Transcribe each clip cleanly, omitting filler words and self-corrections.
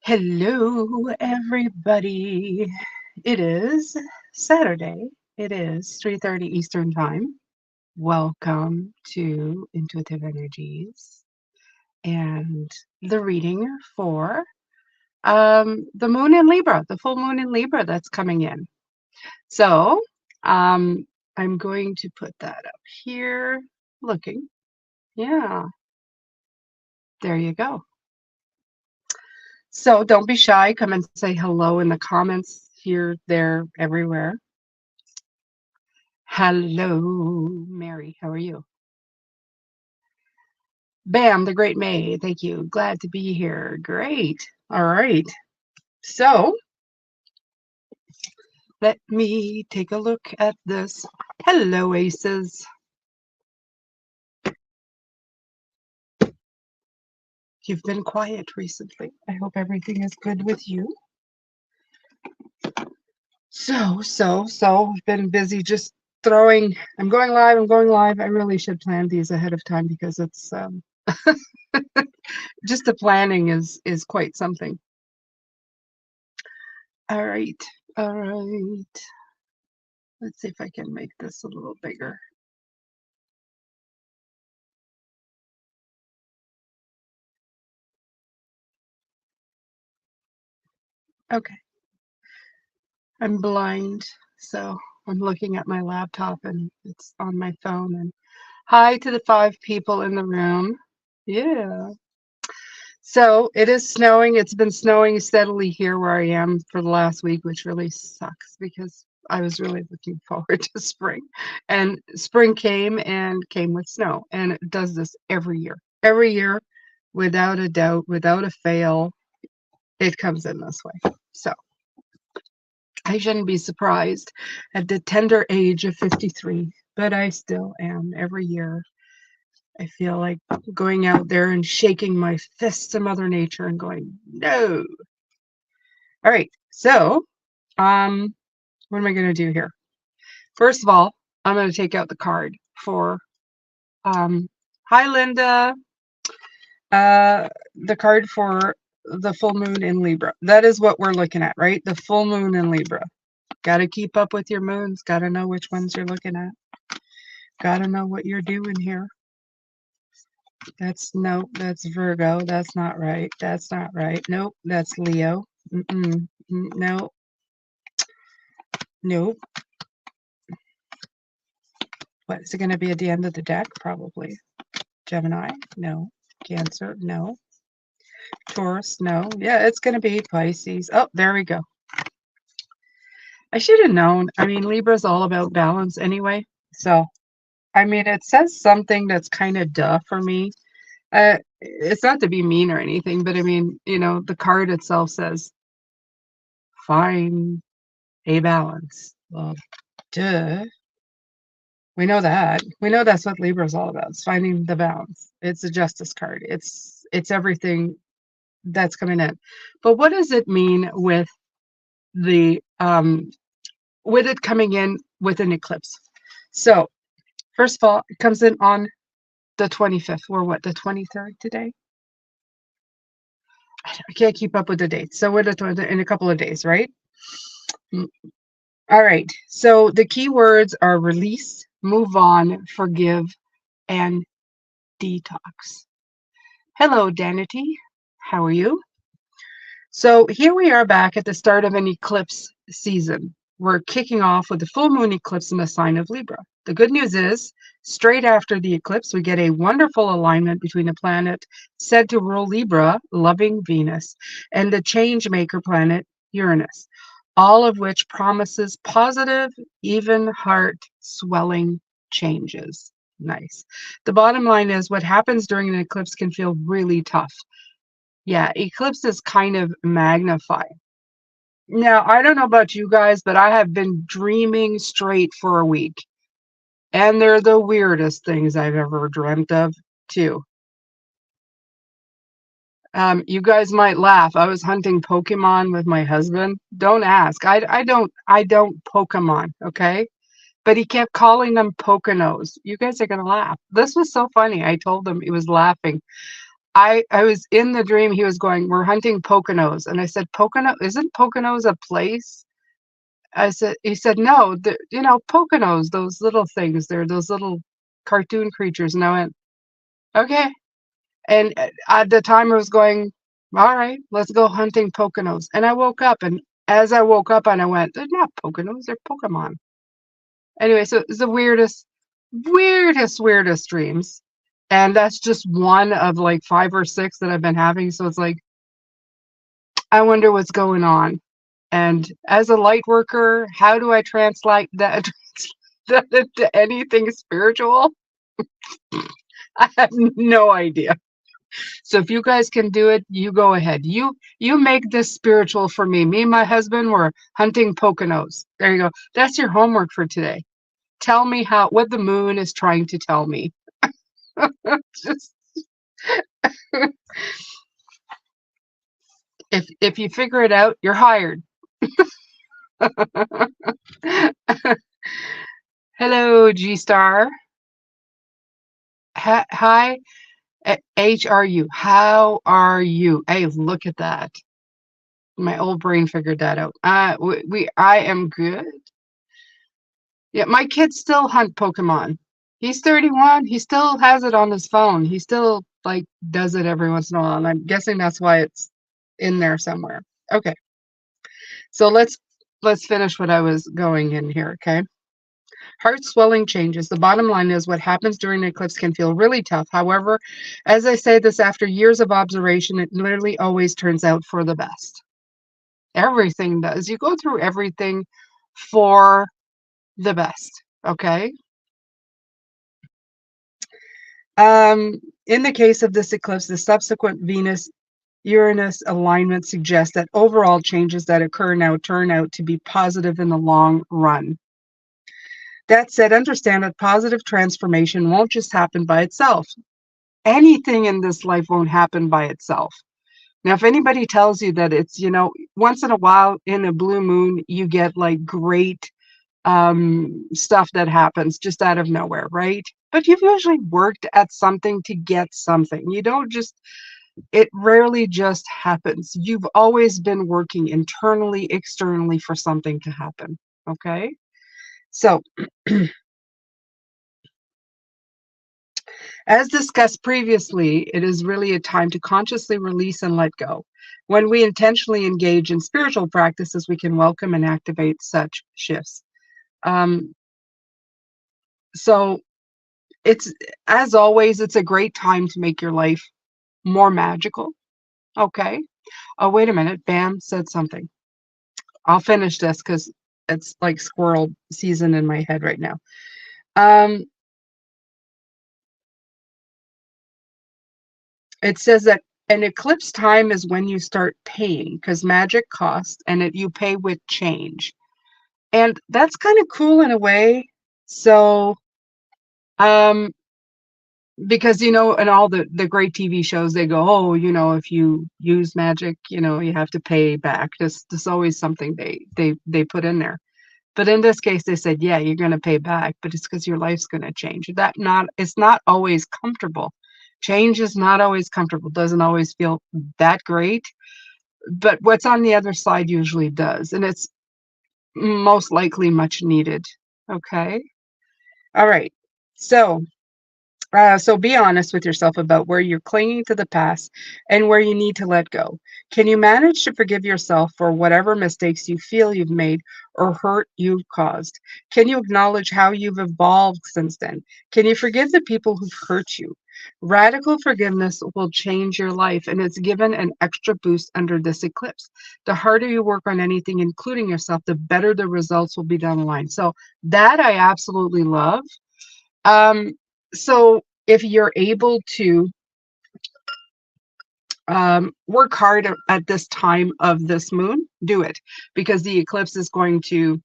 Hello, everybody. It is Saturday. It is 3:30 Eastern Time. Welcome to Intuitive Energies and the reading for the moon in Libra, the full moon in Libra that's coming in. So, I'm going to put that up here. Looking. Yeah, there you go. So don't be shy. Come and say hello in the comments here, there, everywhere. Hello, Mary. How are you? Bam, the Great May. Thank you. Glad to be here. Great. All right. So let me take a look at this. Hello, Aces. You've been quiet recently. I hope everything is good with you. I've been busy just throwing. I'm going live. I'm going live. I really should plan these ahead of time because it's just the planning is quite something. All right. All right. Let's see if I can make this a little bigger. Okay. I'm blind, so I'm looking at my laptop and it's on my phone. And hi to the 5 people in the room. Yeah. So it is snowing. It's been snowing steadily here where I am for the last week, which really sucks because I was really looking forward to spring. And spring came and came with snow. And it does this every year. Every year, without a doubt, without a fail, it comes in this way. So I shouldn't be surprised at the tender age of 53, but I still am every year. I feel like going out there and shaking my fist to Mother Nature and going, no. All right. So, what am I going to do here? First of all, I'm going to take out the card for, hi, Linda. The card for the full moon in Libra. That is what we're looking at, right? The full moon in Libra. Got to keep up with your moons. Got to know which ones you're looking at. Got to know what you're doing here. That's Virgo. That's not right. That's not right. Nope, that's Leo. No, nope. What is it going to be at the end of the deck? Probably Gemini. No. Cancer. No. Taurus. No. Yeah, it's going to be Pisces. Oh, there we go. I should have known. I mean, Libra's all about balance anyway. So, I mean, it says something that's kind of duh for me. It's not to be mean or anything, but I mean, the card itself says find a balance. Well, duh. We know that. We know that's what Libra is all about. It's finding the balance. It's a justice card. It's everything that's coming in. But what does it mean with the with it coming in with an eclipse? So first of all, it comes in on the 25th. We're what, the 23rd today? I can't keep up with the dates. So we're in a couple of days, right? All right. So the key words are release, move on, forgive, and detox. Hello, Danity. How are you? So here we are back at the start of an eclipse season. We're kicking off with the full moon eclipse in the sign of Libra. The good news is, straight after the eclipse, we get a wonderful alignment between the planet said to rule Libra, loving Venus, and the change maker planet, Uranus, all of which promises positive, even heart swelling changes. Nice. The bottom line is what happens during an eclipse can feel really tough. Yeah, eclipses kind of magnify. Now, I don't know about you guys, but I have been dreaming straight for a week. And they're the weirdest things I've ever dreamt of, too. You guys might laugh. I was hunting Pokemon with my husband. Don't ask. I don't Pokemon, okay? But he kept calling them Poconos. You guys are gonna laugh. This was so funny. I told him he was laughing. I was in the dream. He was going, "We're hunting Poconos," and I said, "Pocono? Isn't Poconos a place?" He said, "No, Poconos, those little things. They're those little cartoon creatures." And I went, "Okay." And at the time I was going, "All right, let's go hunting Poconos." And I woke up, and as I woke up and I went, "They're not Poconos, they're Pokemon." Anyway, so it's the weirdest dreams. And that's just one of like 5 or 6 that I've been having. So it's like, I wonder what's going on. And as a light worker, how do I translate that, that into anything spiritual? I have no idea. So if you guys can do it, you go ahead. You make this spiritual for me. Me and my husband were hunting Poconos. There you go. That's your homework for today. Tell me what the moon is trying to tell me. Just if you figure it out, you're hired. Hello, G Star. Hi, HRU. How are you? Hey, look at that. My old brain figured that out. I am good. Yeah, my kids still hunt Pokemon. He's 31. He still has it on his phone. He still like does it every once in a while, and I'm guessing that's why it's in there somewhere. Okay, so let's finish what I was going in here. Okay, heart swelling changes. The bottom line is what happens during an eclipse can feel really tough. However, as I say this after years of observation, it literally always turns out for the best. Everything does. You go through everything for the best. Okay. In the case of this eclipse, the subsequent Venus Uranus alignment suggests that overall changes that occur now turn out to be positive in the long run. That said, understand that positive transformation won't just happen by itself. Anything in this life won't happen by itself. Now, if anybody tells you that it's, once in a while in a blue moon, you get like great stuff that happens just out of nowhere, right? But you've usually worked at something to get something. You don't just, it rarely just happens. You've always been working internally, externally for something to happen. Okay. So, as discussed previously, it is really a time to consciously release and let go. When we intentionally engage in spiritual practices, we can welcome and activate such shifts. Um, so, it's as always, it's a great time to make your life more magical. Okay. Oh, wait a minute. Bam said something. I'll finish this because it's like squirrel season in my head right now. Um, it says that an eclipse time is when you start paying because magic costs and you pay with change. And that's kind of cool in a way. So, um, because in all the great TV shows they go, oh, if you use magic, you have to pay back. There's always something they put in there. But in this case, they said, yeah, you're going to pay back, but it's because your life's going to change. It's not always comfortable. Change is not always comfortable. Doesn't always feel that great. But what's on the other side usually does, and it's most likely much needed. Okay. All right. So be honest with yourself about where you're clinging to the past and where you need to let go. Can you manage to forgive yourself for whatever mistakes you feel you've made or hurt you've caused? Can you acknowledge how you've evolved since then? Can you forgive the people who've hurt you? Radical forgiveness will change your life, and it's given an extra boost under this eclipse. The harder you work on anything, including yourself, the better the results will be down the line. So that I absolutely love. Um, so if you're able to work hard at this time of this moon, do it because the eclipse is going to,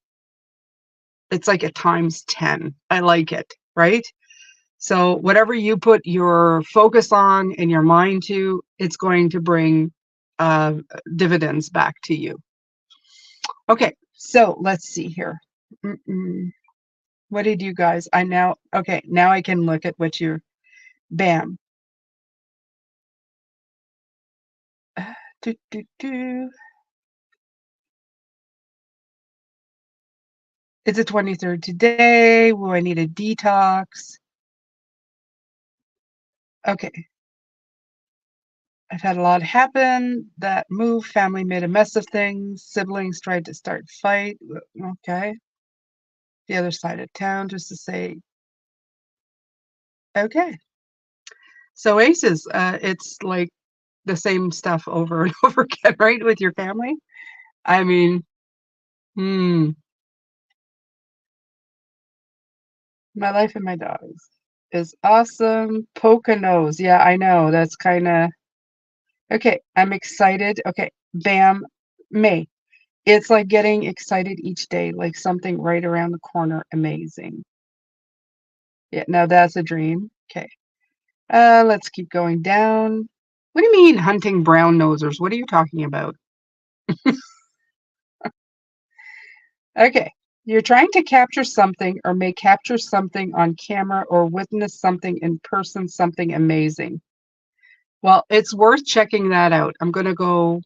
it's like a times 10. I like it, right? So whatever you put your focus on and your mind to, it's going to bring uh, dividends back to you. Okay, so let's see here. What did you guys, okay, now I can look at what you're, bam. Do, do, do. It's the 23rd today. Will I need a detox? Okay. I've had a lot happen. That move, family made a mess of things. Siblings tried to start fight. Okay. The other side of town, just to say, okay. So aces, it's like the same stuff over and over again, right? With your family. I mean, hmm, my life and my dogs is awesome. Poconos. Yeah, I know. That's kind of okay. I'm excited. Okay. Bam. May. It's like getting excited each day, like something right around the corner. Amazing. Yeah, now that's a dream. Okay. Let's keep going down. What do you mean hunting brown nosers? What are you talking about? Okay. You're trying to capture something or may capture something on camera or witness something in person, something amazing. Well, it's worth checking that out. I'm gonna go.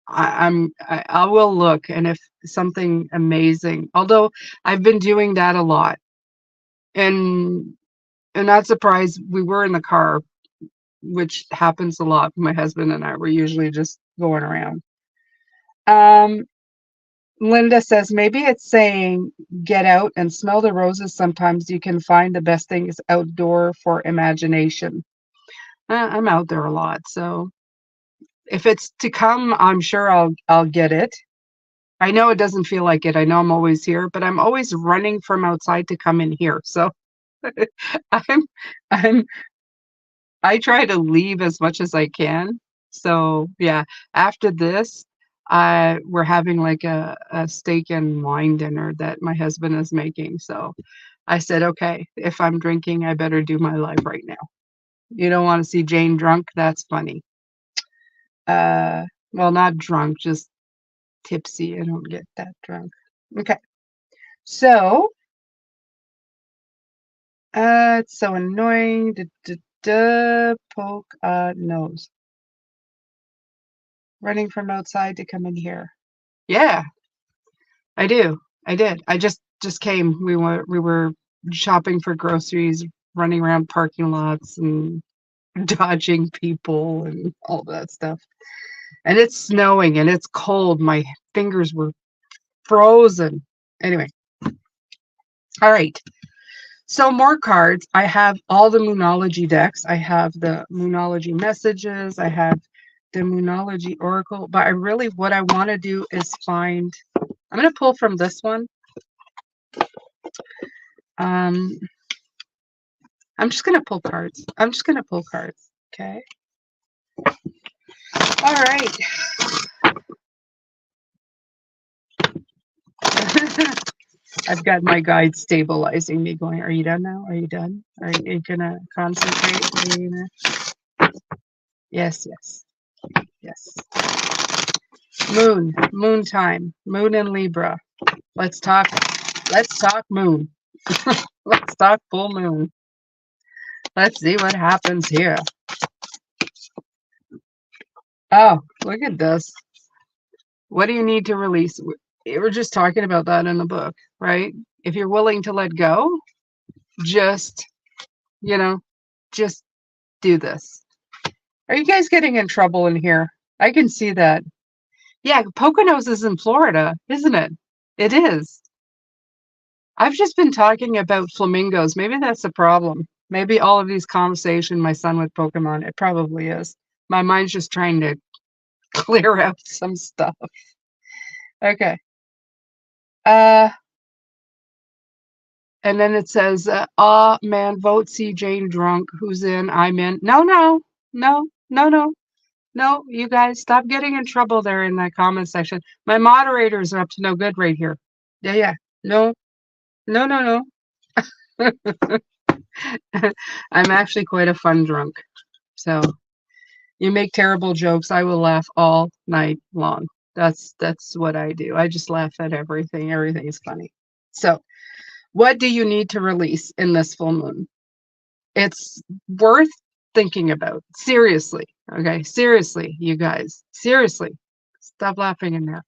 I will look, and if something amazing. Although I've been doing that a lot, and not surprised. We were in the car, which happens a lot. My husband and I were usually just going around. Um, Linda says maybe it's saying get out and smell the roses. Sometimes you can find the best things outdoor for imagination. I'm out there a lot, so if it's to come, I'm sure I'll get it. I know it doesn't feel like it. I know I'm always here, but I'm always running from outside to come in here. So I'm I'm I try to leave as much as I can. So yeah, after this, we're having like a steak and wine dinner that my husband is making. So I said, okay, if I'm drinking, I better do my life right now. You don't want to see Jane drunk? That's funny. Uh, well, not drunk, just tipsy. I don't get that drunk. Okay. So, it's so annoying. Poke nose. Running from outside to come in here. Yeah, I do. I did. I just came. We were shopping for groceries, running around parking lots and dodging people and all that stuff. And it's snowing and it's cold. My fingers were frozen. Anyway, all right. So more cards. I have all the Moonology decks. I have the Moonology messages. I have the Moonology Oracle. But what I want to do is find. I'm going to pull from this one. Um, I'm just going to pull cards. I'm just going to pull cards. Okay. All right. I've got my guide stabilizing me going, are you done now? Are you done? Are you going to concentrate? Are you gonna... Yes, yes, yes. Moon time. Moon and Libra. Let's talk moon. Let's talk full moon. Let's see what happens here. Oh, look at this. What do you need to release? We're just talking about that in the book, right? If you're willing to let go, just, you know, just do this. Are you guys getting in trouble in here? I can see that. Yeah, Poconos is in Florida, isn't it? It is. I've just been talking about flamingos. Maybe that's the problem. Maybe all of these conversations, my son with Pokemon, it probably is. My mind's just trying to clear out some stuff. Okay. Uh, and then it says, man, vote C Jane drunk. Who's in? I'm in. No, no, no, no, no, no. You guys stop getting in trouble there in that comment section. My moderators are up to no good right here. Yeah, yeah. No, no, no, no. I'm actually quite a fun drunk. So you make terrible jokes, I will laugh all night long. That's what I do. I just laugh at everything. Everything is funny. So, what do you need to release in this full moon? It's worth thinking about. Seriously. Okay. Seriously, you guys. Seriously. Stop laughing in there.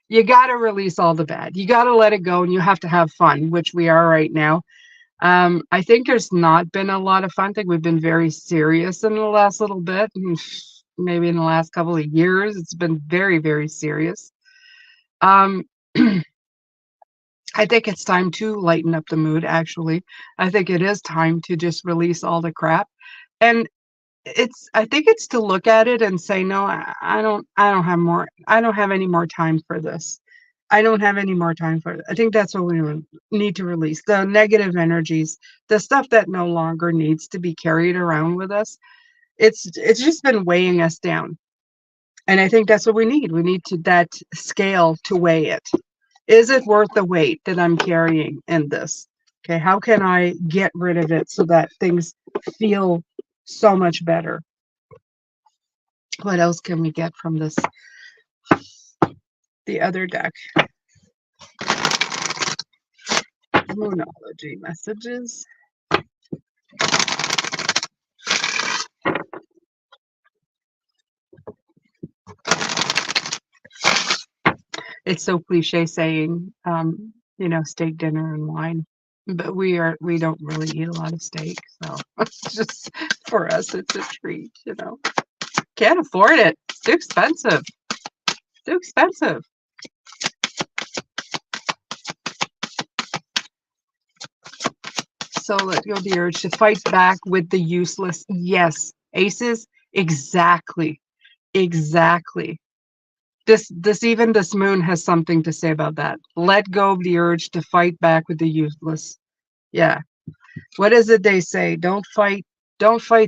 You got to release all the bad. You got to let it go and you have to have fun, which we are right now. I think there's not been a lot of fun. I think we've been very serious in the last little bit. Maybe in the last couple of years, it's been very, very serious. Um, I think it's time to lighten up the mood, actually. I think it is time to just release all the crap. And I think it's to look at it and say, no, I don't have any more time for this. I don't have any more time for it. I think that's what we need to release. The negative energies, the stuff that no longer needs to be carried around with us. It's just been weighing us down. And I think that's what we need. We need that scale to weigh it. Is it worth the weight that I'm carrying in this? Okay, how can I get rid of it so that things feel so much better? What else can we get from this? The other deck. Moonology messages. It's so cliche saying, steak dinner and wine, but we don't really eat a lot of steak, so it's just for us, it's a treat. Can't afford it. It's too expensive. Too expensive. So let go the urge to fight back with the useless. Yes, aces. Exactly. Exactly. This moon has something to say about that. Let go of the urge to fight back with the useless. Yeah. What is it they say? Don't fight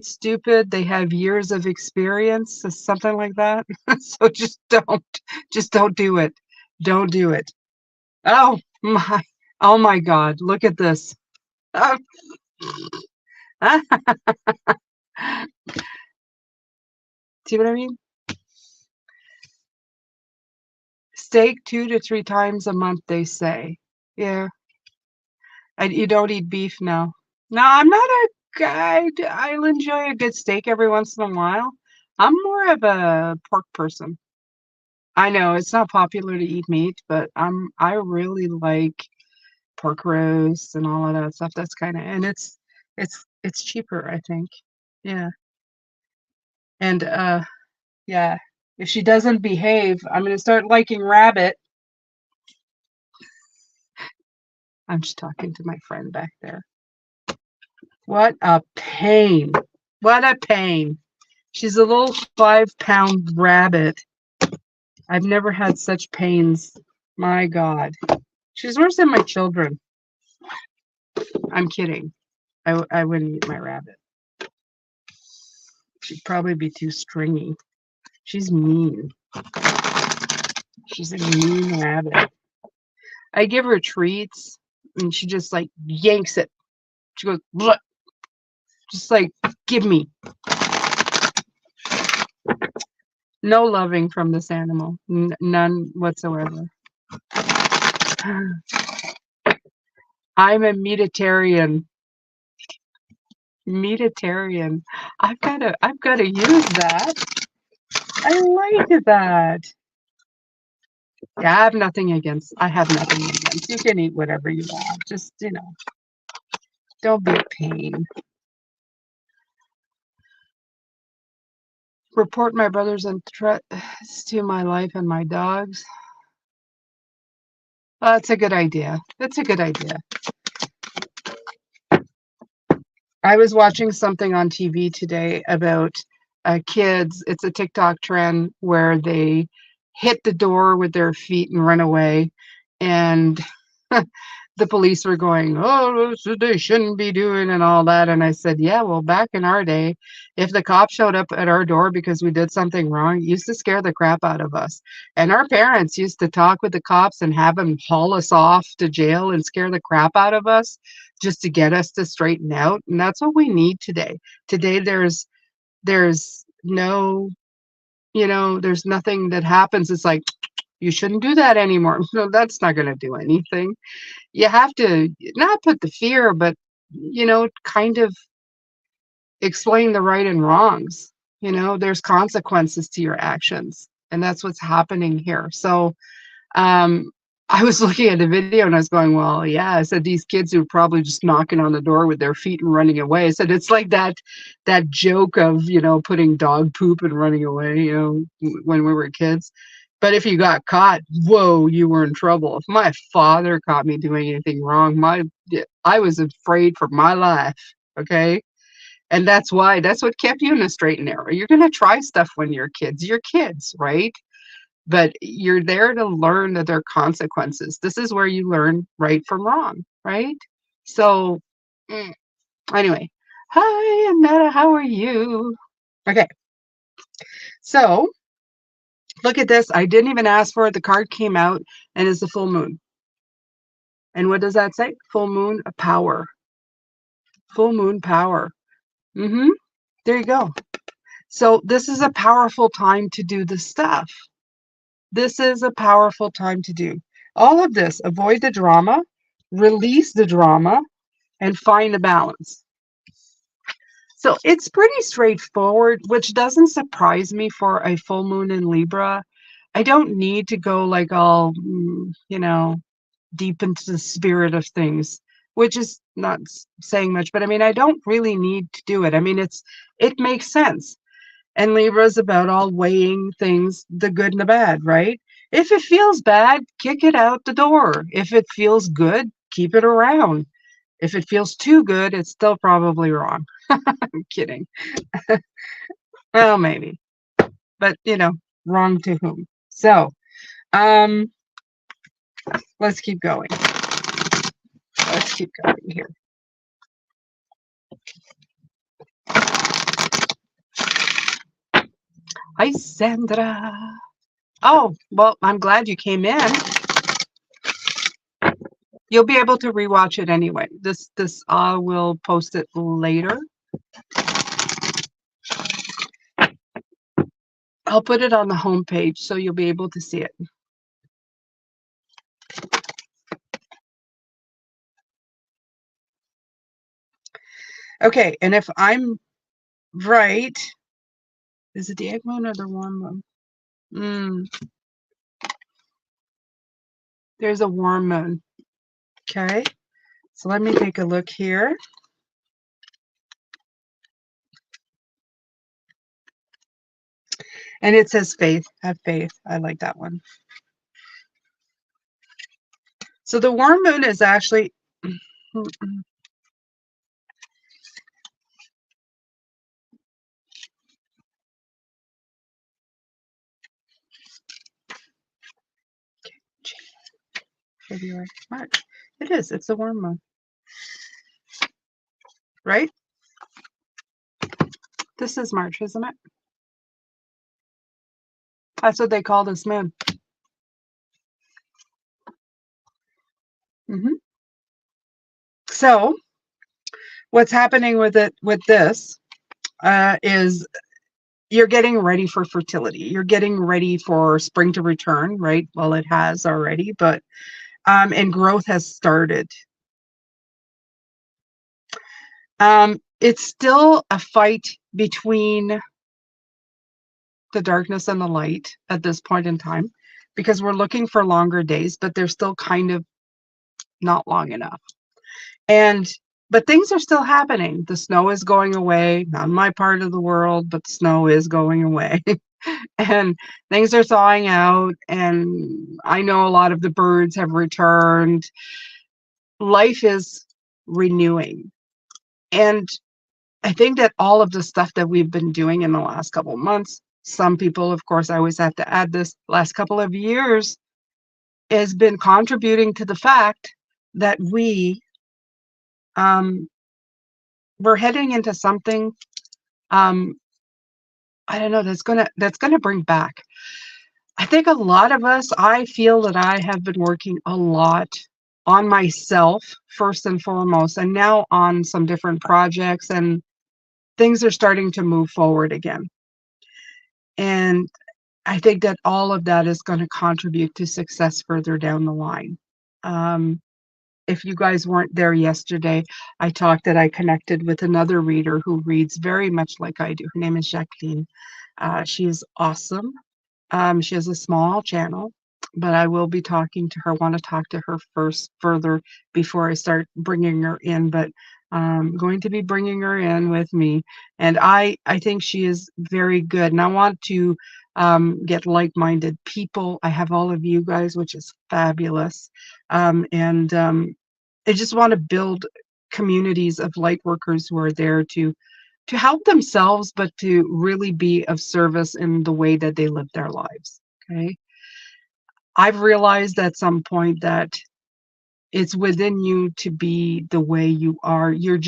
stupid. They have years of experience, or something like that. So just don't do it. Don't do it. Oh my God. Look at this. Oh. See what I mean? Steak 2 to 3 times a month, they say. Yeah. You don't eat beef now. No, I'm not a guy. I'll enjoy a good steak every once in a while. I'm more of a pork person. I know it's not popular to eat meat, but I really like pork roast and all of that stuff. That's and it's cheaper, I think. Yeah. And yeah, if she doesn't behave, I'm gonna start liking rabbit. I'm just talking to my friend back there. What a pain. What a pain. She's a little 5-pound rabbit. I've never had such pains. My God. She's worse than my children. I'm kidding. I wouldn't eat my rabbit. She'd probably be too stringy. She's mean. She's a mean rabbit. I give her treats and she just like yanks it. She goes, bleh. Just like, give me. No loving from this animal. None whatsoever. I'm a meatitarian. Meatitarian. I've gotta use that. I like that. Yeah, I have nothing against. You can eat whatever you want. Just, don't be a pain. Report my brothers and threats to my life and my dogs. Well, that's a good idea. That's a good idea. I was watching something on TV today about kids. It's a TikTok trend where they hit the door with their feet and run away. And the police were going, oh, that's what they shouldn't be doing and all that. And I said, yeah, well, back in our day, if the cop showed up at our door because we did something wrong, it used to scare the crap out of us. And our parents used to talk with the cops and have them haul us off to jail and scare the crap out of us just to get us to straighten out. And that's what we need today. Today, there's no, there's nothing that happens. It's like, you shouldn't do that anymore. No, that's not going to do anything. You have to not put the fear, but, kind of explain the right and wrongs. There's consequences to your actions, and that's what's happening here. So um, I was looking at the video and I was going, well, yeah, I said these kids who are probably just knocking on the door with their feet and running away. I said it's like that joke of, putting dog poop and running away, when we were kids. But if you got caught, whoa, you were in trouble. If my father caught me doing anything wrong, I was afraid for my life. Okay. And that's what kept you in a straight and narrow. You're going to try stuff when you're kids, right? But you're there to learn that there are consequences. This is where you learn right from wrong, right? So, anyway, hi, Annetta, how are you? Okay, so look at this. I didn't even ask for it. The card came out and it's the full moon. And what does that say? Full moon power. Full moon power. There you go. So this is a powerful time to do this stuff. This is a powerful time to do all of this. Avoid the drama, release the drama, and find a balance. So it's pretty straightforward, which doesn't surprise me for a full moon in Libra. I don't need to go like all, deep into the spirit of things, which is not saying much, but I mean, I don't really need to do it. I mean, it makes sense. And Libra is about all weighing things, the good and the bad, right? If it feels bad, kick it out the door. If it feels good, keep it around. If it feels too good, it's still probably wrong. I'm kidding. Well, maybe. But, wrong to whom? So, um, let's keep going. Let's keep going here. Hi, Sandra. Oh, well, I'm glad you came in. You'll be able to rewatch it anyway. This I will post it later. I'll put it on the homepage so you'll be able to see it. Okay, and if I'm right, is it the egg moon or the warm moon? There's a warm moon. Okay, so let me take a look here. And it says faith, have faith. I like that one. So the warm moon is actually, February, March. It is, it's the warm moon. Right? This is March, isn't it? That's what they call this moon. So what's happening with this is you're getting ready for fertility. You're getting ready for spring to return, right? Well, it has already, but and growth has started. It's still a fight between the darkness and the light at this point in time, because we're looking for longer days, but they're still kind of not long enough. But things are still happening. The snow is going away, not in my part of the world, but the snow is going away. And things are thawing out, and I know a lot of the birds have returned. Life is renewing. And I think that all of the stuff that we've been doing in the last couple of months, some people, of course, I always have to add this, last couple of years, has been contributing to the fact that we're heading into something, I don't know, that's gonna bring back. I think a lot of us, I feel that I have been working a lot on myself first and foremost, and now on some different projects, and things are starting to move forward again. And I think that all of that is going to contribute to success further down the line. if you guys weren't there yesterday, I talked that I connected with another reader who reads very much like I do. Her name is Jacqueline. She is awesome. She has a small channel, but I will be talking to her. Want to talk to her first further before I start bringing her in, but going to be bringing her in with me. And I think she is very good. And I want to get like-minded people. I have all of you guys, which is fabulous. And I just want to build communities of light workers who are there to help themselves, but to really be of service in the way that they live their lives. Okay. I've realized at some point that it's within you to be the way you are. You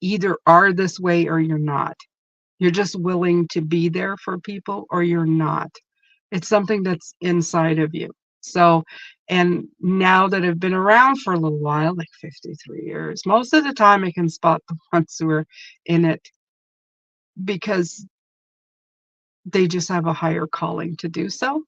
either are this way or you're not. You're just willing to be there for people or you're not. It's something that's inside of you. So, and now that I've been around for a little while, like 53 years, most of the time I can spot the ones who are in it because they just have a higher calling to do so.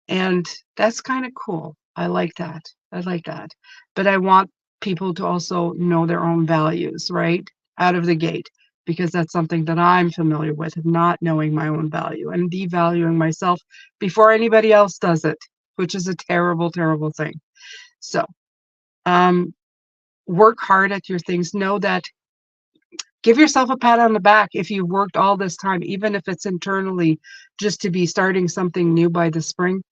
And that's kind of cool. I like that. I like that. But I want people to also know their own values, right? Out of the gate, because that's something that I'm familiar with, not knowing my own value and devaluing myself before anybody else does it, which is a terrible, terrible thing. So, work hard at your things. Know that give yourself a pat on the back if you've worked all this time, even if it's internally, just to be starting something new by the spring.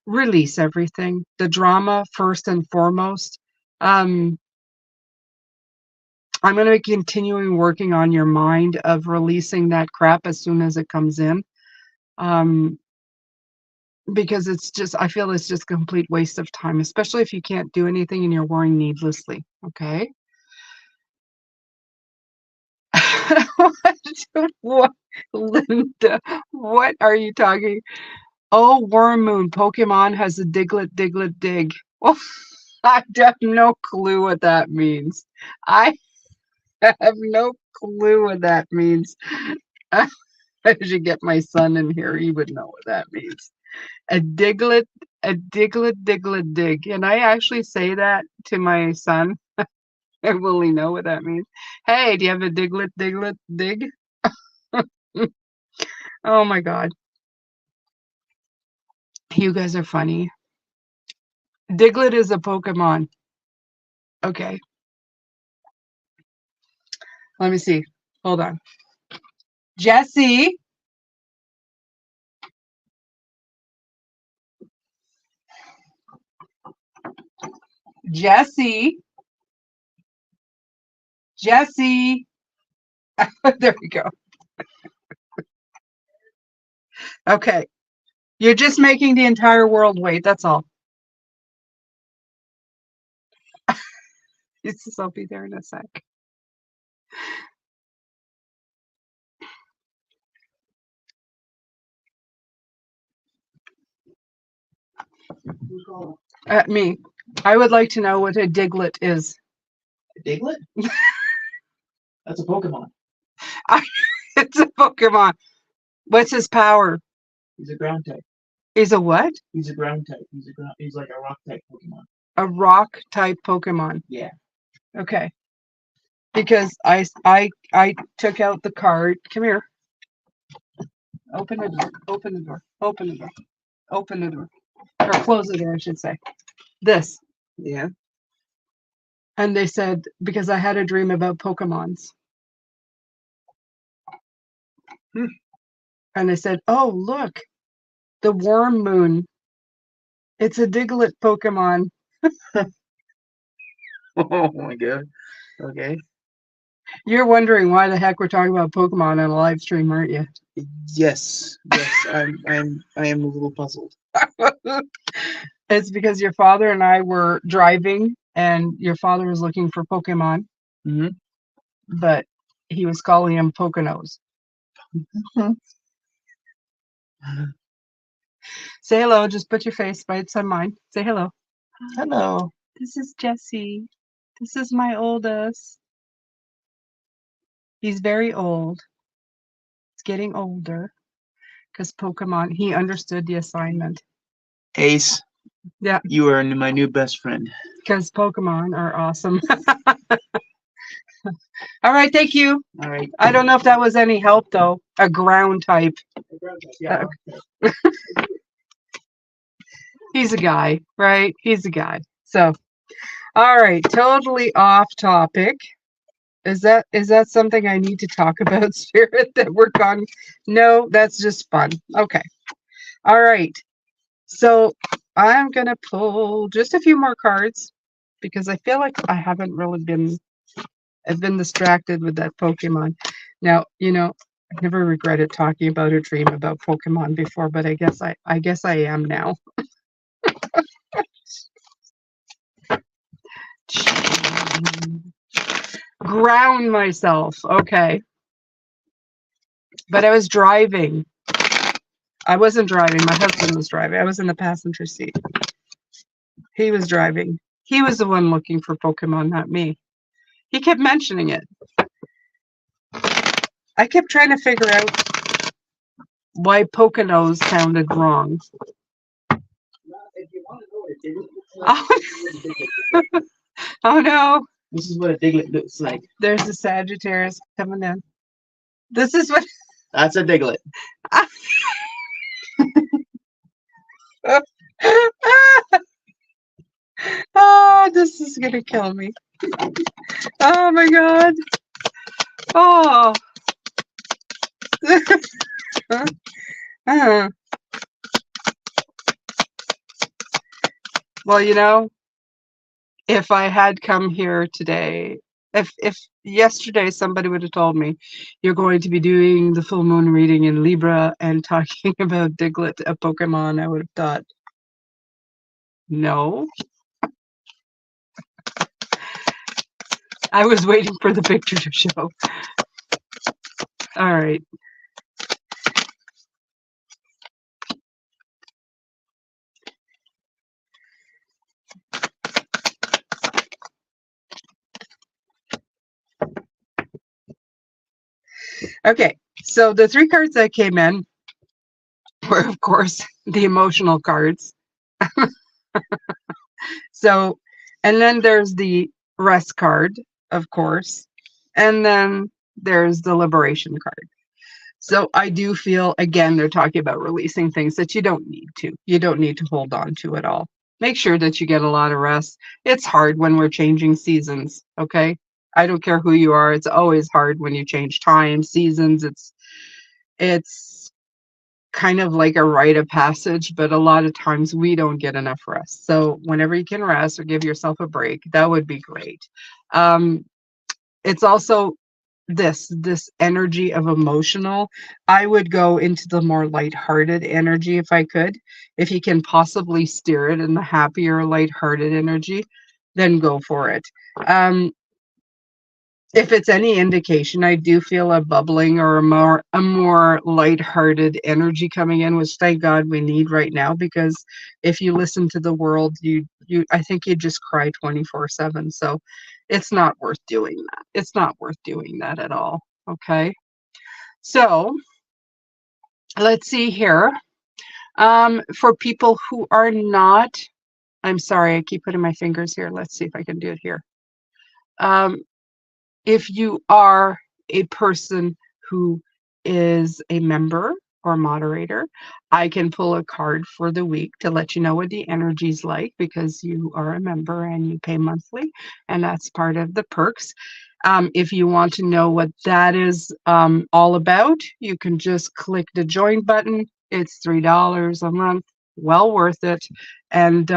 Release everything. The drama first and foremost. I'm going to be continuing working on your mind of releasing that crap as soon as it comes in. Because it's just, I feel it's just a complete waste of time, especially if you can't do anything and you're worrying needlessly. Okay. What, Linda, what are you talking? Oh, Worm Moon, Pokemon has a Diglett, Diglett, Dig. Well, I have no clue what that means. I have no clue what that means. I should get my son in here. He would know what that means. A Diglett, Diglett, Dig. And I actually say that to my son. Will he know what that means? Hey, do you have a Diglett, Diglett, Dig? Oh my God. You guys are funny. Diglett is a Pokemon. Okay. Let me see. Hold on. Jesse. Jesse. Jesse. There we go. Okay. You're just making the entire world wait. That's all. I'll be there in a sec. Me. I would like to know what a Diglett is. A Diglett? That's a Pokemon. It's a Pokemon. What's his power? He's a ground type. He's a what? He's a ground type. He's like a rock type Pokemon. A rock type Pokemon. Yeah. Okay. Because I took out the card. Come here. Open the door. Open the door. Open the door. Open the door. Or close the door, I should say. This. Yeah. And they said, because I had a dream about Pokemons. And they said, oh, look, the Worm Moon. It's a Diglett Pokemon. Oh my God. Okay. You're wondering why the heck we're talking about Pokemon on a live stream, aren't you? Yes. Yes. I am a little puzzled. It's because your father and I were driving, and your father was looking for Pokemon, but he was calling him Poconos. Say hello. Just put your face right beside mine. Say hello. Hello. This is Jesse. This is my oldest. He's very old. He's getting older because Pokemon, he understood the assignment. Ace. Yeah, You are my new best friend. because Pokemon are awesome. All right, thank you. All right. I don't know if that was any help though. A ground type. Yeah. He's a guy, right? He's a guy. So, all right, totally off topic. Is that something I need to talk about, Spirit? That we're gone? No, that's just fun. Okay. All right. So I'm gonna pull just a few more cards because I feel like I haven't really been. I've been distracted with that Pokemon. Now, I never regretted talking about a dream about Pokemon before, but I guess I am now. Ground myself. Okay. But I was driving. I wasn't driving. My husband was driving. I was in the passenger seat. He was driving. He was the one looking for Pokemon, not me. He kept mentioning it. I kept trying to figure out why Poconos sounded wrong. If you want to know what a Diglett looks Oh, like, oh no. this is what a Diglett looks like. There's a Sagittarius coming in. This is what. That's a Diglett. Oh, this is gonna kill me. Oh my god. Oh. Uh. Well, if I had come here today, if yesterday somebody would have told me you're going to be doing the full moon reading in Libra and talking about Diglett, a Pokemon, I would have thought, no. I was waiting for the picture to show. All right. Okay. So the three cards that came in were, of course, the emotional cards. So, and then there's the rest card, of course, and then there's the liberation card. So I do feel, again, they're talking about releasing things that you don't need to. You don't need to hold on to at all. Make sure that you get a lot of rest. It's hard when we're changing seasons, okay? I don't care who you are. It's always hard when you change time, seasons. It's kind of like a rite of passage, but a lot of times we don't get enough rest. So whenever you can rest or give yourself a break, that would be great. It's also this energy of emotional. I would go into the more lighthearted energy if I could. If you can possibly steer it in the happier, lighthearted energy, then go for it. Um, if it's any indication, I do feel a bubbling or a more lighthearted energy coming in, which thank God we need right now, because if you listen to the world, you I think you just cry 24/7. So it's not worth doing that. It's not worth doing that at all. Okay. So let's see here. For people who are not, I'm sorry, I keep putting my fingers here. Let's see if I can do it here. Um, if you are a person who is a member or moderator, I can pull a card for the week to let you know what the energy's like because you are a member and you pay monthly, and that's part of the perks. If you want to know what that is all about, you can just click the join button. It's $3 a month, well worth it. And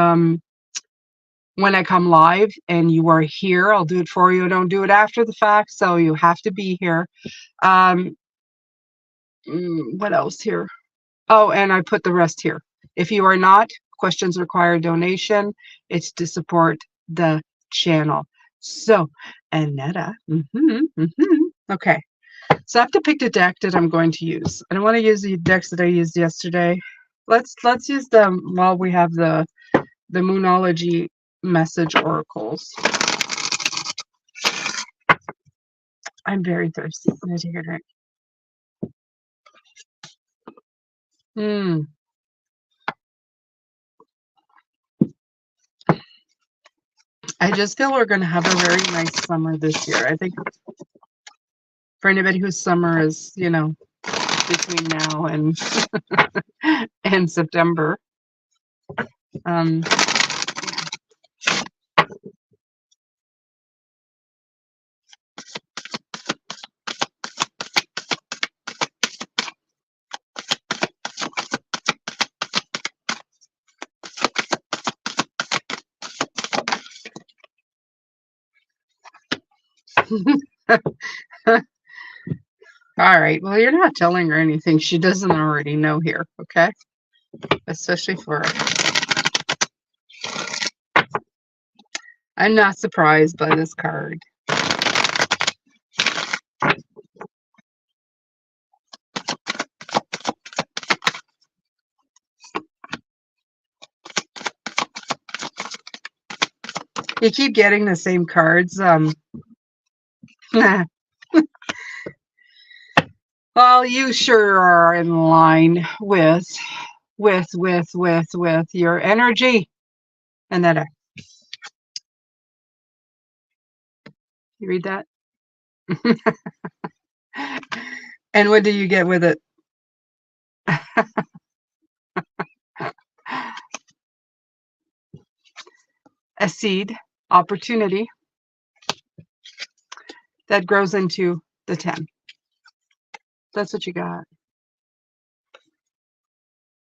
when I come live and you are here, I'll do it for you. I don't do it after the fact, so you have to be here. Um, what else here? Oh, and I put the rest here. If you are not, questions require donation. It's to support the channel. So, Annetta, okay. So I have to pick the deck that I'm going to use. I don't want to use the decks that I used yesterday. Let's use them while we have the Moonology message oracles. I'm very thirsty. I'm gonna take a drink. Hmm. I just feel we're going to have a very nice summer this year. I think for anybody whose summer is, between now and and September. Um, all right. Well, you're not telling her anything she doesn't already know here, okay? Especially for I'm not surprised by this card. You keep getting the same cards. Well, you sure are in line with your energy. And that you read that? And what do you get with it? A seed, opportunity that grows into the 10. That's what you got.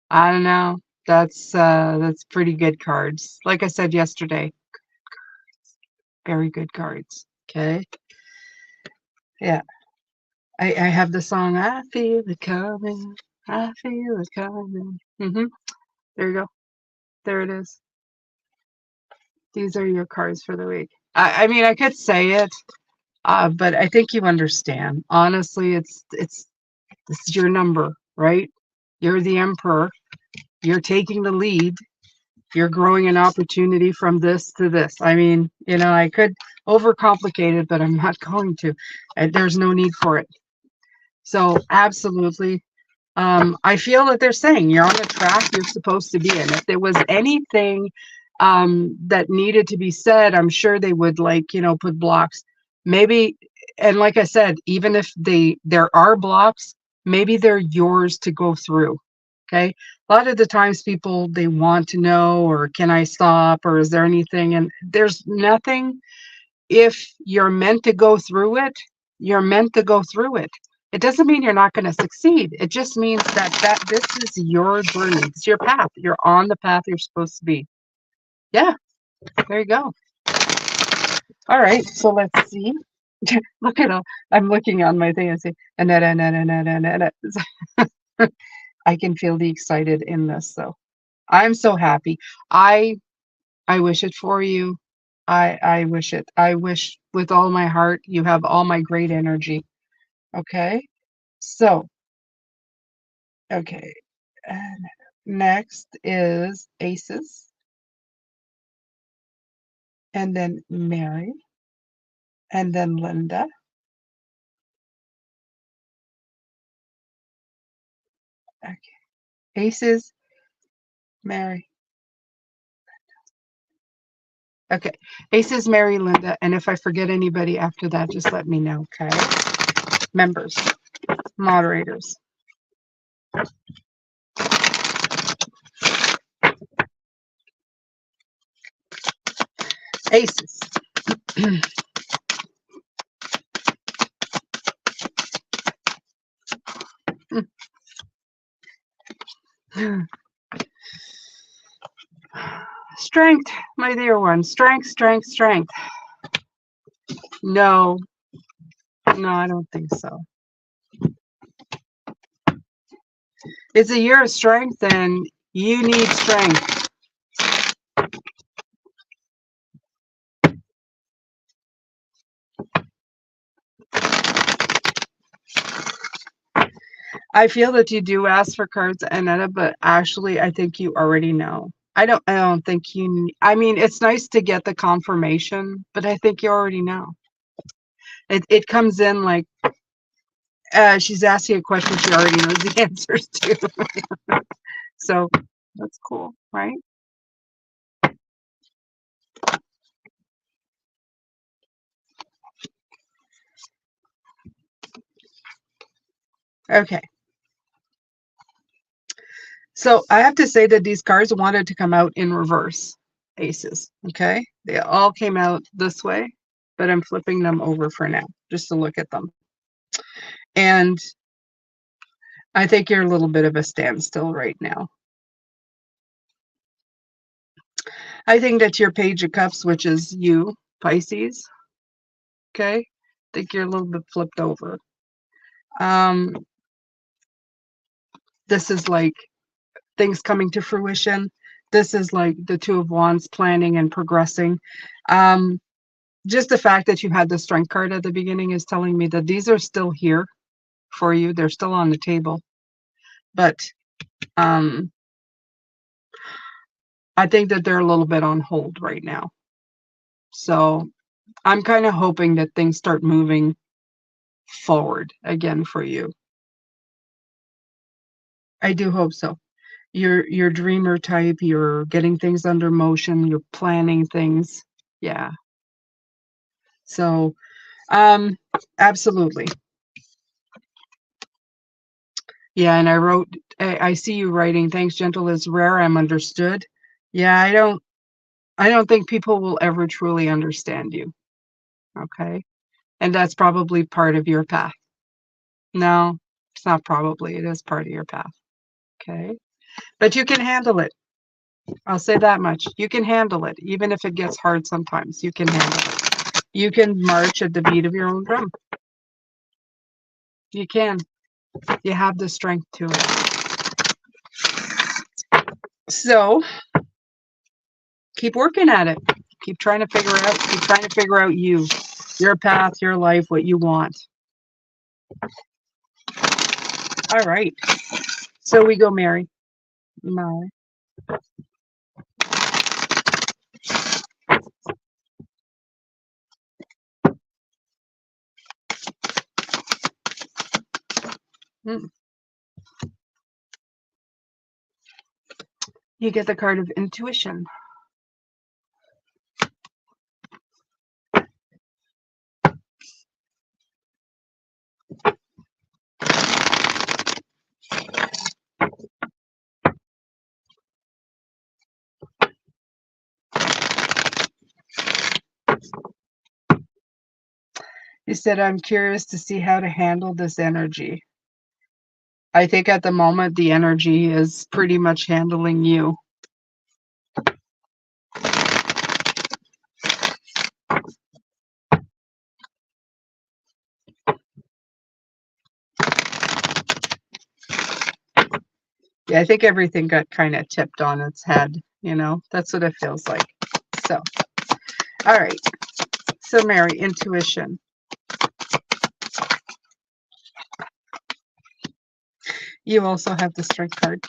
I don't know. That's pretty good cards. Like I said yesterday, very good cards. Okay. Yeah. I have the song I feel it coming. I feel it coming. There you go. There it is. These are your cards for the week. I mean, I could say it, but I think you understand. Honestly, it's this is your number, right? You're the emperor. You're taking the lead. You're growing an opportunity from this to this. I mean, I could overcomplicate it, but I'm not going to. There's no need for it. So absolutely. I feel that they're saying you're on the track you're supposed to be in. If there was anything that needed to be said, I'm sure they would put blocks. Maybe, and like I said, even if there are blocks, maybe they're yours to go through. Okay. A lot of the times people, they want to know, or can I stop, or is there anything? And there's nothing. If you're meant to go through it, you're meant to go through it. It doesn't mean you're not going to succeed. It just means that this is your journey. It's your path. You're on the path you're supposed to be. Yeah, there you go. All right, so let's see. Look at all. I'm looking on my thing and say, and I can feel the excited in this. So I'm so happy. I wish it for you. I wish it. I wish with all my heart you have all my great energy. Okay. So, okay. And next is Aces, and then Mary, and then Linda. Okay. Aces, Mary. Okay. Aces, Mary, Linda. And if I forget anybody after that, just let me know. Okay. Members, moderators. Aces. Strength, my dear one. Strength, strength, strength. No, I don't think so. It's a year of strength, and you need strength. I feel that you do ask for cards, Annetta, but actually, I think you already know. I don't think you. I mean, it's nice to get the confirmation, but I think you already know. It comes in like she's asking a question she already knows the answers to. So that's cool, right? Okay. So I have to say that these cards wanted to come out in reverse, aces. Okay. They all came out this way, but I'm flipping them over for now just to look at them. And I think you're a little bit of a standstill right now. I think that's your Page of Cups, which is you, Pisces. Okay. I think you're a little bit flipped over. This is like things coming to fruition. This is like the Two of Wands, planning and progressing. Just the fact that you had the Strength card at the beginning is telling me that these are still here for you. They're still on the table. But I think that they're a little bit on hold right now. So I'm kind of hoping that things start moving forward again for you. I do hope so. You're dreamer type, you're getting things under motion, you're planning things. Yeah. So absolutely. Yeah, and I see you writing, thanks, gentle is rare, I'm understood. Yeah, I don't think people will ever truly understand you. Okay. And that's probably part of your path. No, it's not probably, it is part of your path. Okay. But you can handle it. I'll say that much. You can handle it. Even if it gets hard sometimes, you can handle it. You can march at the beat of your own drum. You can. You have the strength to it. So keep working at it. Keep trying to figure out you, your path, your life, what you want. All right. So we go Mary. Mary. You get the card of intuition. You said, I'm curious to see how to handle this energy. I think at the moment, the energy is pretty much handling you. Yeah, I think everything got kind of tipped on its head, you know? That's what it feels like. So, all right. So, Mary, intuition. You also have the strength card.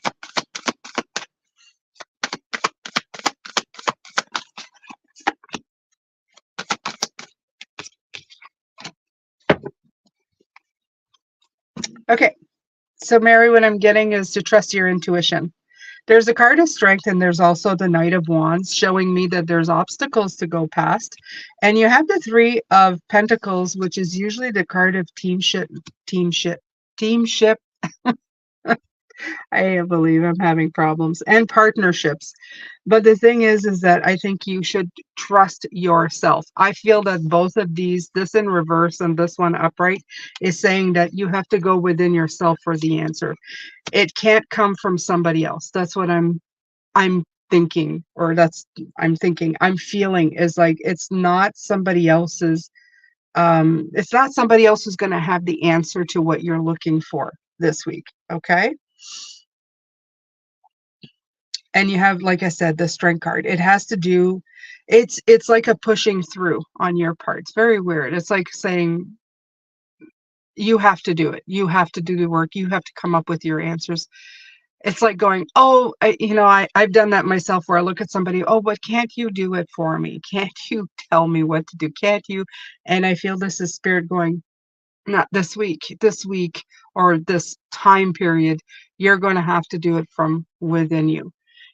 Okay. So, Mary, what I'm getting is to trust your intuition. There's a card of strength, and there's also the Knight of Wands showing me that there's obstacles to go past. And you have the Three of Pentacles, which is usually the card of teamship. I believe I'm having problems, and partnerships. But the thing is that I think you should trust yourself. I feel that both of these, this in reverse and this one upright, is saying that you have to go within yourself for the answer. It can't come from somebody else. That's what I'm thinking, or I'm feeling is like it's not somebody else who's going to have the answer to what you're looking for this week. Okay. And you have, like I said, the strength card. It has to do, it's like a pushing through on your part. It's very weird. It's like saying you have to do it. You have to do the work. You have to come up with your answers. It's like going, oh, I've done that myself where I look at somebody, oh, but can't you do it for me? Can't you tell me what to do? Can't you? And I feel this is spirit going, not this week or this time period. You're going to have to do it from within you.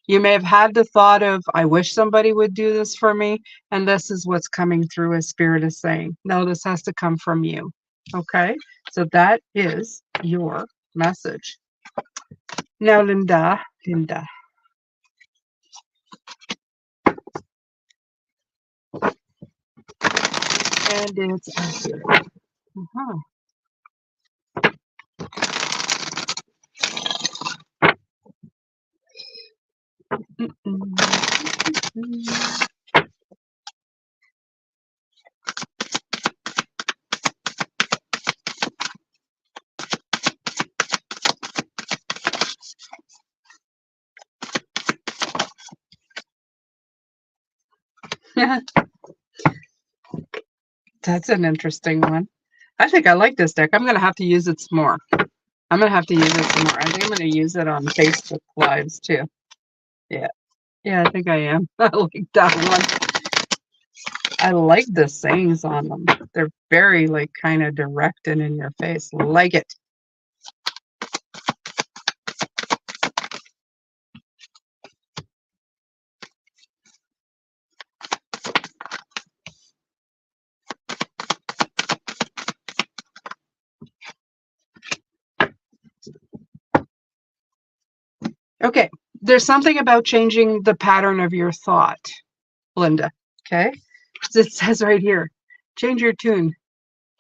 You may have had the thought of, I wish somebody would do this for me. And this is what's coming through as spirit is saying. No, this has to come from you. Okay. So that is your message. Now, Linda. And it's accurate. Uh-huh. That's an interesting one. I think I like this deck. I'm going to have to use it some more. I'm going to have to use it some more. I think I'm going to use it on Facebook Lives too. Yeah. Yeah, I think I am. I like that one. I like the sayings on them. They're very like kind of direct and in your face. Like it. Okay. There's something about changing the pattern of your thought, Linda. Okay. It says right here, change your tune.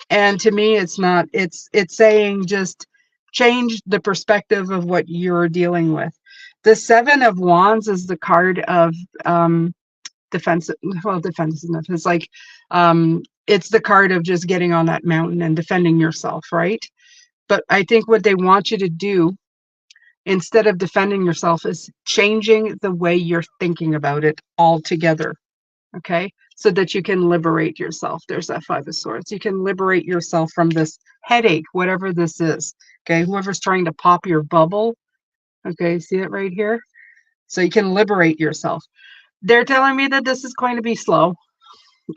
And to me, it's not, it's saying just change the perspective of what you're dealing with. The Seven of Wands is the card of defensiveness. It's like, it's the card of just getting on that mountain and defending yourself, right? But I think what they want you to do instead of defending yourself is changing the way you're thinking about it altogether. Okay, so that you can liberate yourself. There's that Five of Swords. You can liberate yourself from this headache, whatever this is. Okay, whoever's trying to pop your bubble. Okay, see it right here? So you can liberate yourself. They're telling me that this is going to be slow.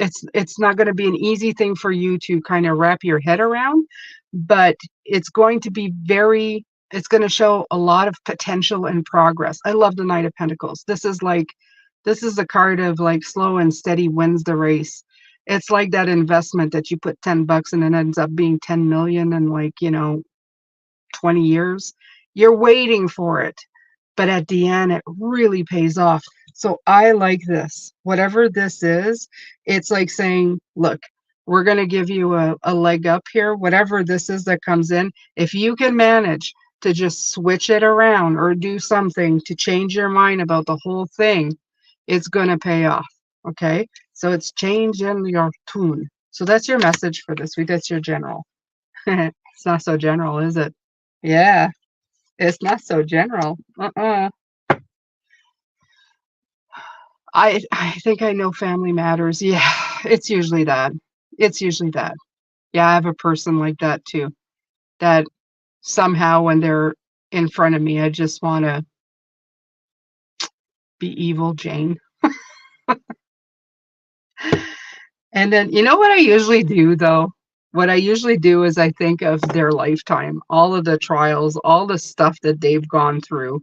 It's not going to be an easy thing for you to kind of wrap your head around, but it's going to be very, it's going to show a lot of potential and progress. I love the Knight of Pentacles. This is a card of like slow and steady wins the race. It's like that investment that you put $10 and it ends up being 10 million in like, 20 years. You're waiting for it, but at the end, it really pays off. So I like this. Whatever this is, it's like saying, look, we're going to give you a leg up here. Whatever this is that comes in, if you can manage to just switch it around or do something to change your mind about the whole thing, it's going to pay off. Okay. So it's change in your tune. So that's your message for this week. That's your general. It's not so general, is it? Yeah. It's not so general. I think I know family matters. Yeah, it's usually that. It's usually that. Yeah, I have a person like that too. That somehow when they're in front of me, I just want to be evil Jane. And then you know what I usually do though? What I usually do is I think of their lifetime, all of the trials, all the stuff that they've gone through,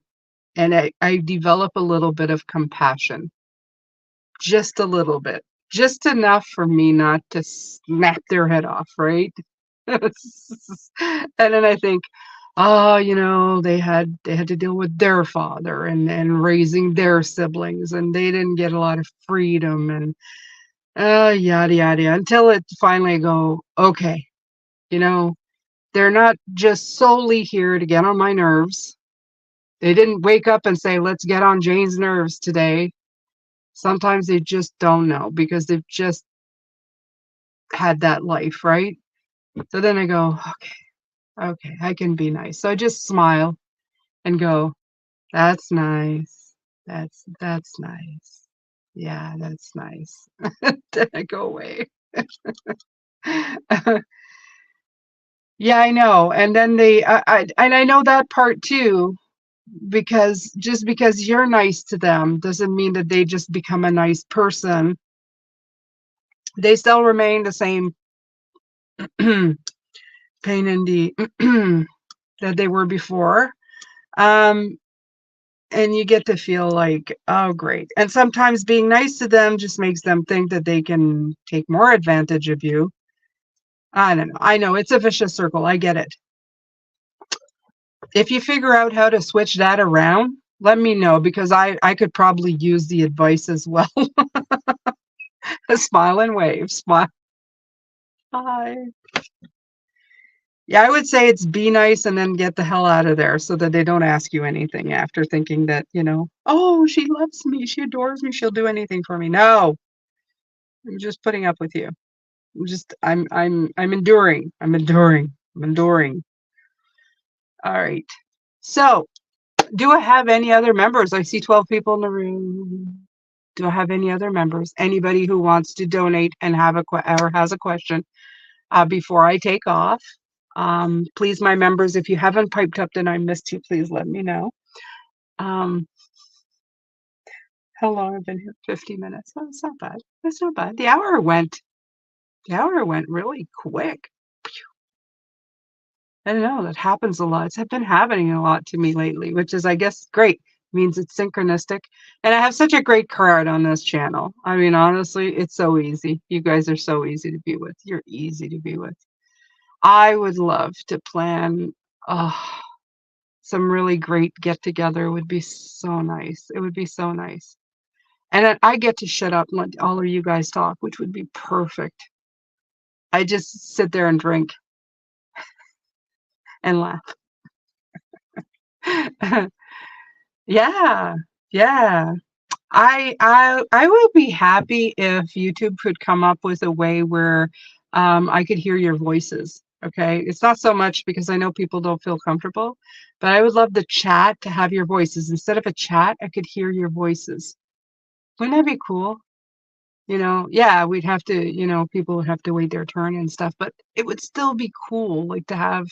and I develop a little bit of compassion. Just a little bit. Just enough for me not to snap their head off, right? And then I think, oh, they had to deal with their father and raising their siblings, and they didn't get a lot of freedom and yada yada yada, until it finally go, okay, you know, they're not just solely here to get on my nerves. They didn't wake up and say, let's get on Jane's nerves today. Sometimes they just don't know because they've just had that life, right? So then I go, okay, I can be nice. So I just smile and go, that's nice. That's nice. Yeah, that's nice. Then I go away. Yeah, I know. And then I know that part too, because just because you're nice to them doesn't mean that they just become a nice person. They still remain the same pain in the that they were before. Um, and you get to feel like, oh, great. And sometimes being nice to them just makes them think that they can take more advantage of you. I don't know. I know it's a vicious circle. I get it. If you figure out how to switch that around, let me know because I could probably use the advice as well. Smile and wave. Smile. Hi. Yeah, I would say it's be nice and then get the hell out of there so that they don't ask you anything after thinking that, oh, she loves me, she adores me, she'll do anything for me. No, I'm just putting up with you. I'm enduring. I'm enduring. I'm enduring. All right. So, do I have any other members? I see 12 people in the room. Do I have any other members? Anybody who wants to donate and or has a question before I take off? Please, my members, if you haven't piped up and I missed you, please let me know. How long I've been here? 50 minutes. Oh, it's not bad. It's not bad. The hour went really quick. I don't know. That happens a lot. It's been happening a lot to me lately, which is, I guess, great. Means it's synchronistic. And I have such a great crowd on this channel. I mean, honestly, it's so easy. You guys are so easy to be with. You're easy to be with. I would love to plan some really great get together. Would be so nice. It would be so nice. And I get to shut up and let all of you guys talk, which would be perfect. I just sit there and drink and laugh. Yeah, yeah. I would be happy if YouTube could come up with a way where I could hear your voices. Okay, it's not so much because I know people don't feel comfortable, but I would love the chat to have your voices instead of a chat. I could hear your voices. Wouldn't that be cool? Yeah, we'd have to, people would have to wait their turn and stuff, but it would still be cool, like to have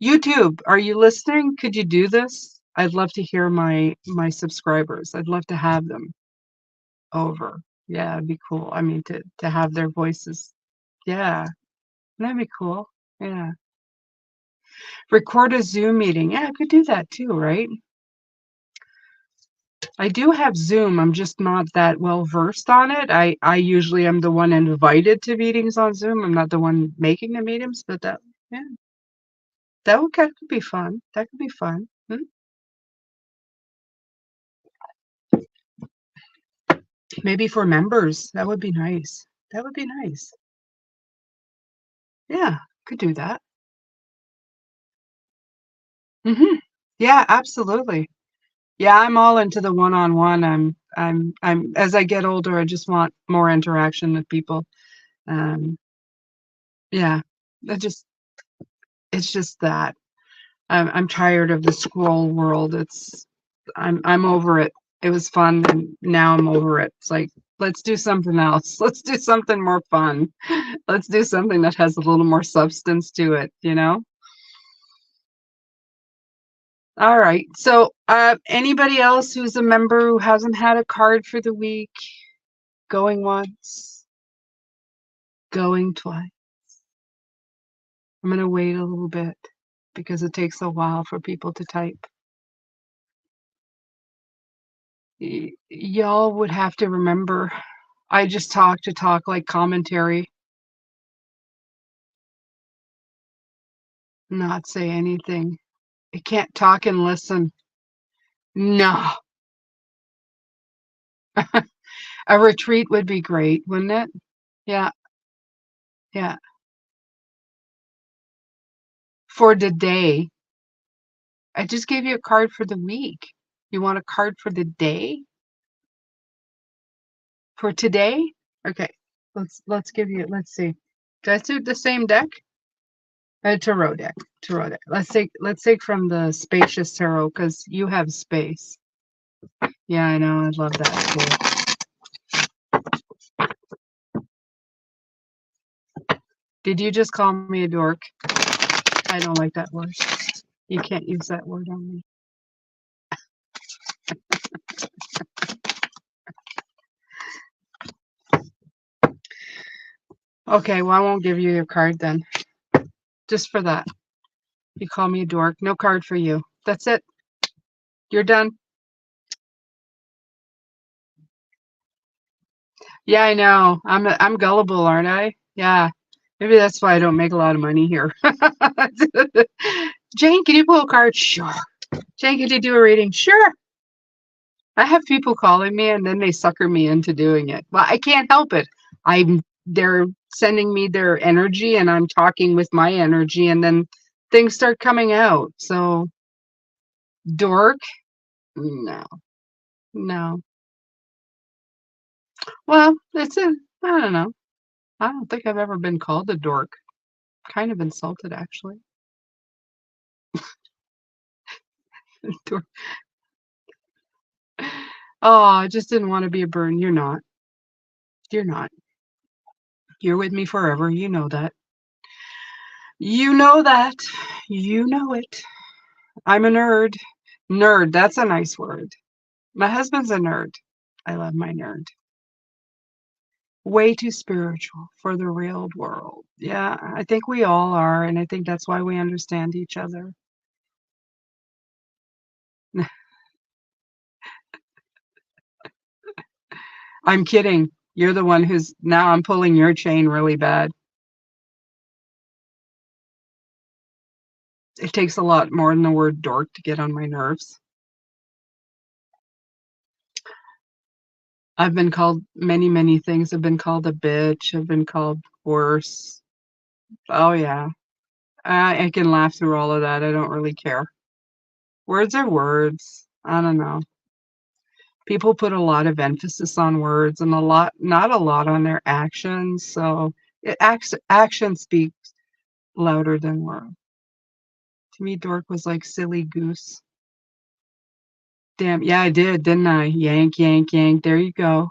YouTube. Are you listening? Could you do this? I'd love to hear my subscribers. I'd love to have them over. Yeah, it'd be cool. I mean, to have their voices. Yeah, that'd be cool. Yeah. Record a Zoom meeting. Yeah, I could do that too, right? I do have Zoom. I'm just not that well versed on it. I usually am the one invited to meetings on Zoom. I'm not the one making the meetings, but yeah, that could be fun. That could be fun. Maybe for members, that would be nice. That would be nice. Yeah, could do that. Yeah, absolutely. Yeah, I'm all into the one-on-one. I'm as I get older, I just want more interaction with people. Um, yeah, it's just that I'm tired of the scroll world. I'm over it. It was fun, and now I'm over it. It's like, let's do something else. Let's do something more fun. Let's do something that has a little more substance to it, All right. So, anybody else who's a member who hasn't had a card for the week? Going once, going twice. I'm going to wait a little bit because it takes a while for people to type. Y'all would have to remember, I just talk to talk like commentary, not say anything. I can't talk and listen. No. A retreat would be great, wouldn't it? Yeah, yeah. For the day. I just gave you a card for the week. You want a card for the day? For today? Okay. Let's see. Did I do the same deck? Tarot deck. Tarot deck. Let's take from the spacious tarot because you have space. Yeah, I know. I love that too. Did you just call me a dork? I don't like that word. You can't use that word on me. Okay, well, I won't give you your card then. Just for that. You call me a dork. No card for you. That's it. You're done. Yeah, I know. I'm gullible, aren't I? Yeah. Maybe that's why I don't make a lot of money here. Jane, can you pull a card? Sure. Jane, can you do a reading? Sure. I have people calling me and then they sucker me into doing it. Well, I can't help it. They're sending me their energy and I'm talking with my energy and then things start coming out. So dork? No. No. Well, I don't know. I don't think I've ever been called a dork. Kind of insulted actually. Dork. Oh, I just didn't want to be a burden. You're not. You're not. You're with me forever. You know that. You know that. You know it. I'm a nerd. Nerd, that's a nice word. My husband's a nerd. I love my nerd. Way too spiritual for the real world. Yeah, I think we all are, and I think that's why we understand each other. I'm kidding. You're the one who's now I'm pulling your chain really bad. It takes a lot more than the word dork to get on my nerves. I've been called many, many things. I've been called a bitch. I've been called worse. Oh, yeah. I can laugh through all of that. I don't really care. Words are words. I don't know. People put a lot of emphasis on words and not a lot on their actions. So action speaks louder than words. To me, dork was like silly goose. Damn, yeah, I did, didn't I? Yank, yank, yank. There you go.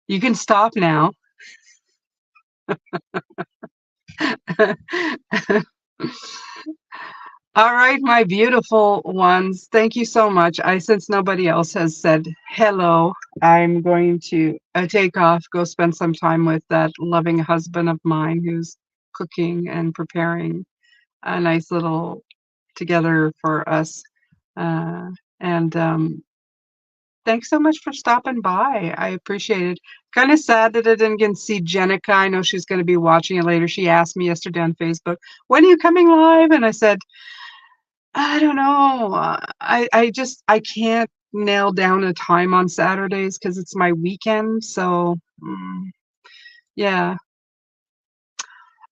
You can stop now. All right, my beautiful ones. Thank you so much. Since nobody else has said hello, I'm going to take off, go spend some time with that loving husband of mine who's cooking and preparing a nice little together for us. Uh, and Thanks so much for stopping by. I appreciate it. Kind of sad that I didn't get to see Jenica. I know she's going to be watching it later. She asked me yesterday on Facebook, when are you coming live? And I said, I don't know. I can't nail down a time on Saturdays because it's my weekend. So yeah,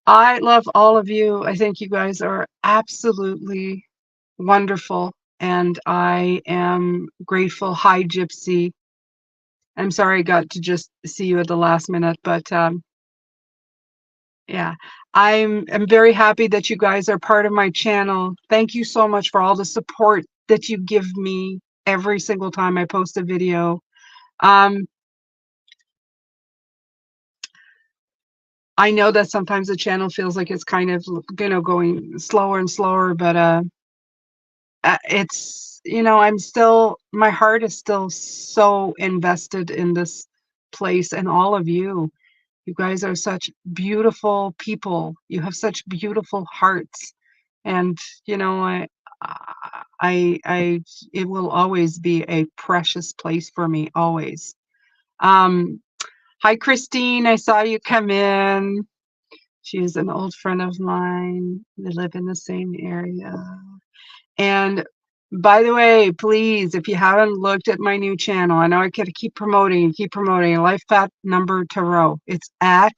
I love all of you. I think you guys are absolutely wonderful, and I am grateful. Hi, Gypsy. I'm sorry I got to just see you at the last minute, but yeah, I'm very happy that you guys are part of my channel. Thank you so much for all the support that you give me every single time I post a video. Um, I know that sometimes the channel feels like it's kind of, going slower and slower, but it's, my heart is still so invested in this place and all of you. You guys are such beautiful people. You have such beautiful hearts. And, it will always be a precious place for me, always. Um, Hi, Christine. I saw you come in. She is an old friend of mine. We live in the same area. And by the way, please, if you haven't looked at my new channel, I know I gotta keep promoting Life Path Number Tarot. It's at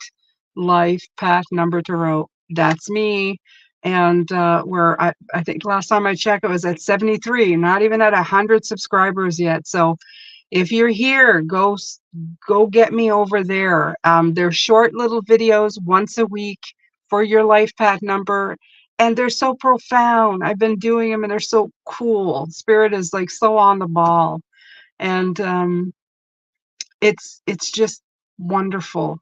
Life Path Number Tarot. That's me. And where I think last time I checked, it was at 73, not even at 100 subscribers yet. So if you're here, go get me over there. They're short little videos once a week for your life path number, and they're so profound. I've been doing them, and they're so cool. Spirit is like so on the ball, and it's just wonderful.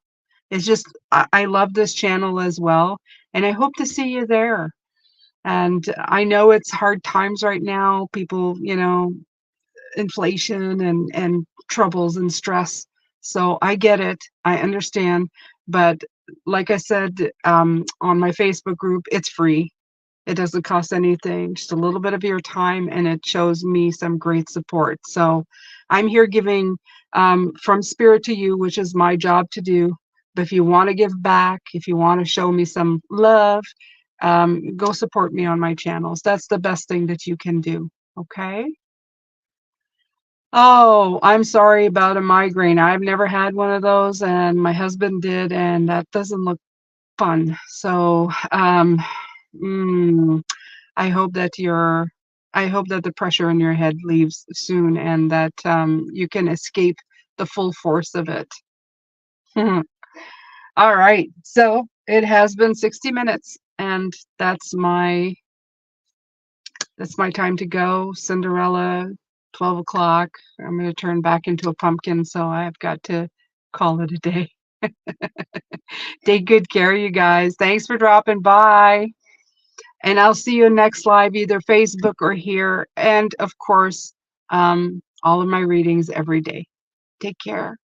It's just I love this channel as well, and I hope to see you there. And I know it's hard times right now. People, inflation and troubles and stress. So I get it. I understand. But like I said, on my Facebook group, it's free. It doesn't cost anything, just a little bit of your time, and it shows me some great support. So I'm here giving from spirit to you, which is my job to do. But if you want to give back, if you want to show me some love, go support me on my channels. That's the best thing that you can do. Okay. Oh, I'm sorry about a migraine. I've never had one of those, and my husband did, and that doesn't look fun. So, mm, I hope that your I hope that the pressure in your head leaves soon, and that you can escape the full force of it. All right. So it has been 60 minutes, and that's my time to go. Cinderella, 12 o'clock. I'm going to turn back into a pumpkin, so I've got to call it a day. Take good care, you guys. Thanks for dropping by. And I'll see you next live, either Facebook or here. And of course, all of my readings every day. Take care.